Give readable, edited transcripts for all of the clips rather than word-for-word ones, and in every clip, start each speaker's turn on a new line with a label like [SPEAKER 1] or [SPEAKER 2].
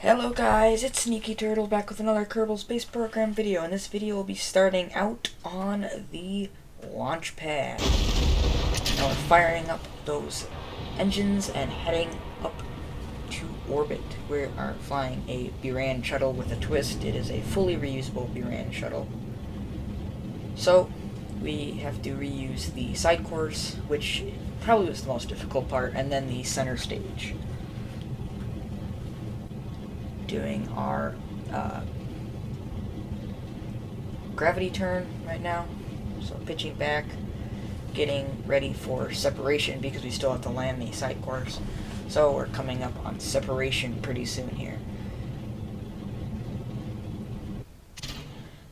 [SPEAKER 1] Hello guys, it's Sneaky Turtle back with another Kerbal Space Program video, and this video will be starting out on the launch pad. Now we're firing up those engines and heading up to orbit. We are flying a Buran shuttle with a twist. It is a fully reusable Buran shuttle. So we have to reuse the side course, which probably was the most difficult part, and then the center stage. Doing our gravity turn right now, so pitching back, getting ready for separation because we still have to land the side course. So we're coming up on separation pretty soon here.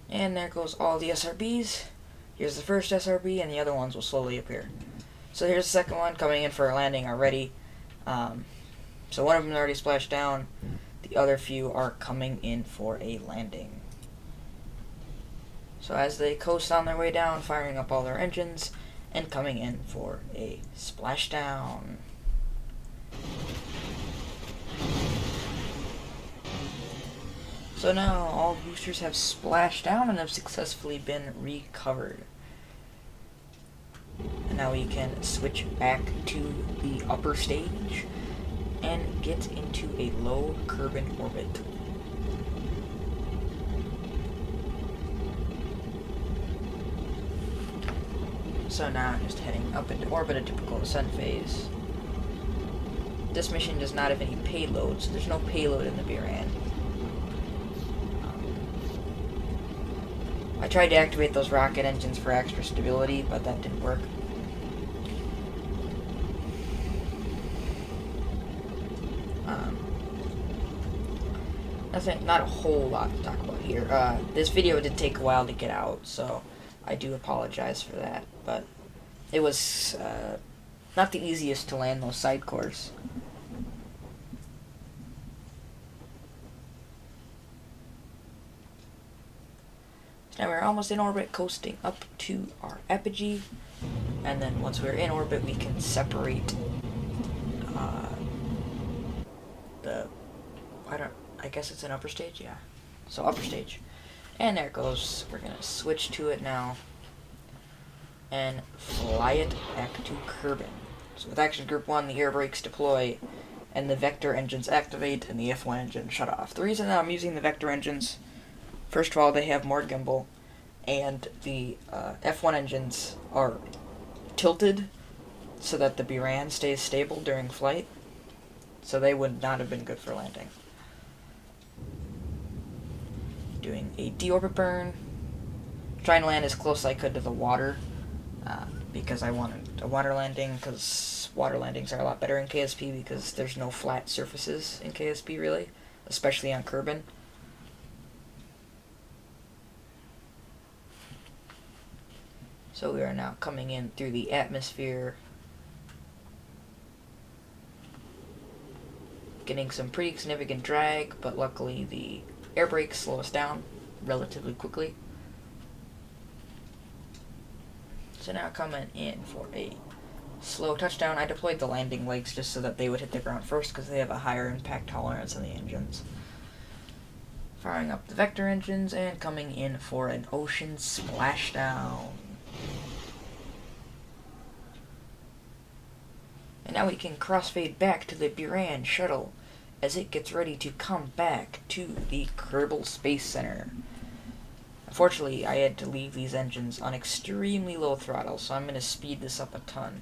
[SPEAKER 1] And there goes all the SRB'S. Here's the first SRB, and the other ones will slowly appear. So here's the second one coming in for a landing already. So one of them already splashed down. The other few are coming in for a landing. So as they coast on their way down, firing up all their engines and coming in for a splashdown. So now all boosters have splashed down and have successfully been recovered. And now we can switch back to the upper stage and get into a low Kerbin orbit. So now I'm just heading up into orbit, a typical ascent phase. This mission does not have any payload, so there's no payload in the Buran. I tried to activate those rocket engines for extra stability, but that didn't work. Not a whole lot to talk about here. This video did take a while to get out, so I do apologize for that. But it was not the easiest to land those side cores. So now we're almost in orbit, coasting up to our apogee, and then once we're in orbit, we can separate I guess it's an upper stage, yeah. So upper stage. And there it goes. We're going to switch to it now and fly it back to Kerbin. So with Action Group 1, the air brakes deploy and the vector engines activate and the F1 engine shut off. The reason that I'm using the vector engines, first of all, they have more gimbal, and the F1 engines are tilted so that the Buran stays stable during flight. So they would not have been good for landing. Doing a deorbit burn, trying to land as close as I could to the water, because I wanted a water landing, because water landings are a lot better in KSP because there's no flat surfaces in KSP really, especially on Kerbin. So we are now coming in through the atmosphere, getting some pretty significant drag, but luckily the air brakes slow us down relatively quickly. So now coming in for a slow touchdown. I deployed the landing legs just so that they would hit the ground first because they have a higher impact tolerance than the engines. Firing up the vector engines and coming in for an ocean splashdown. And now we can crossfade back to the Buran shuttle as it gets ready to come back to the Kerbal Space Center. Unfortunately, I had to leave these engines on extremely low throttle, so I'm going to speed this up a ton.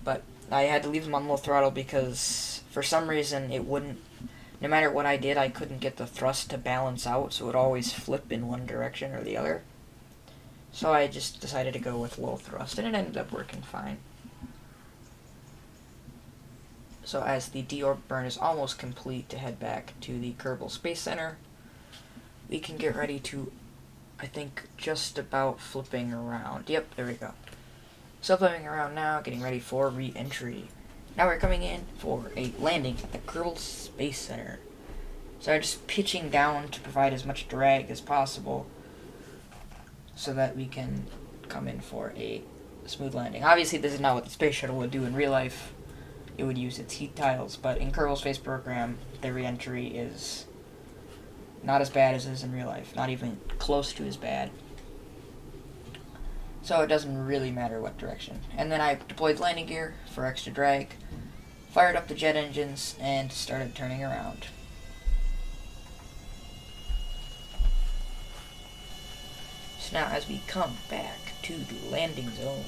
[SPEAKER 1] But I had to leave them on low throttle because, for some reason, it wouldn't, no matter what I did, I couldn't get the thrust to balance out, so it would always flip in one direction or the other. So I just decided to go with low thrust, and it ended up working fine. So as the deorbit burn is almost complete to head back to the Kerbal Space Center, we can get ready to, I think, just about flipping around. Yep, there we go. So flipping around now, getting ready for re-entry. Now we're coming in for a landing at the Kerbal Space Center. So I'm just pitching down to provide as much drag as possible so that we can come in for a smooth landing. Obviously, this is not what the space shuttle would do in real life. it would use its heat tiles. But in Kerbal Space Program, the re-entry is not as bad as it is in real life. Not even close to as bad. So it doesn't really matter what direction. And then I deployed landing gear for extra drag, fired up the jet engines, and started turning around. So now as we come back to the landing zone,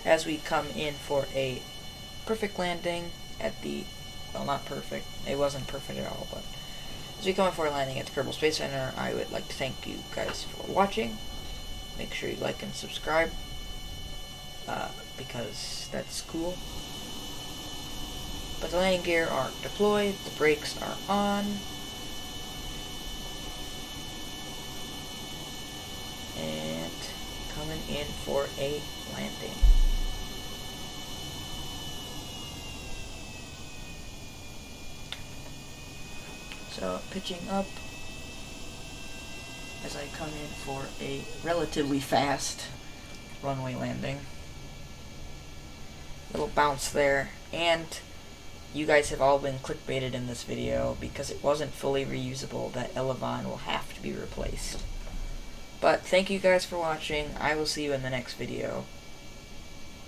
[SPEAKER 1] as we come in for a perfect landing at the, well, not perfect, it wasn't perfect at all, but as we come in for a landing at the Kerbal Space Center, I would like to thank you guys for watching. Make sure you like and subscribe, because that's cool. But the landing gear are deployed, the brakes are on, and coming in for a landing. So pitching up as I come in for a relatively fast runway landing. Little bounce there, and you guys have all been clickbaited in this video because it wasn't fully reusable. That Elevon will have to be replaced. But thank you guys for watching. I will see you in the next video.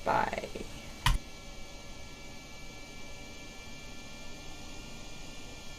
[SPEAKER 1] Bye.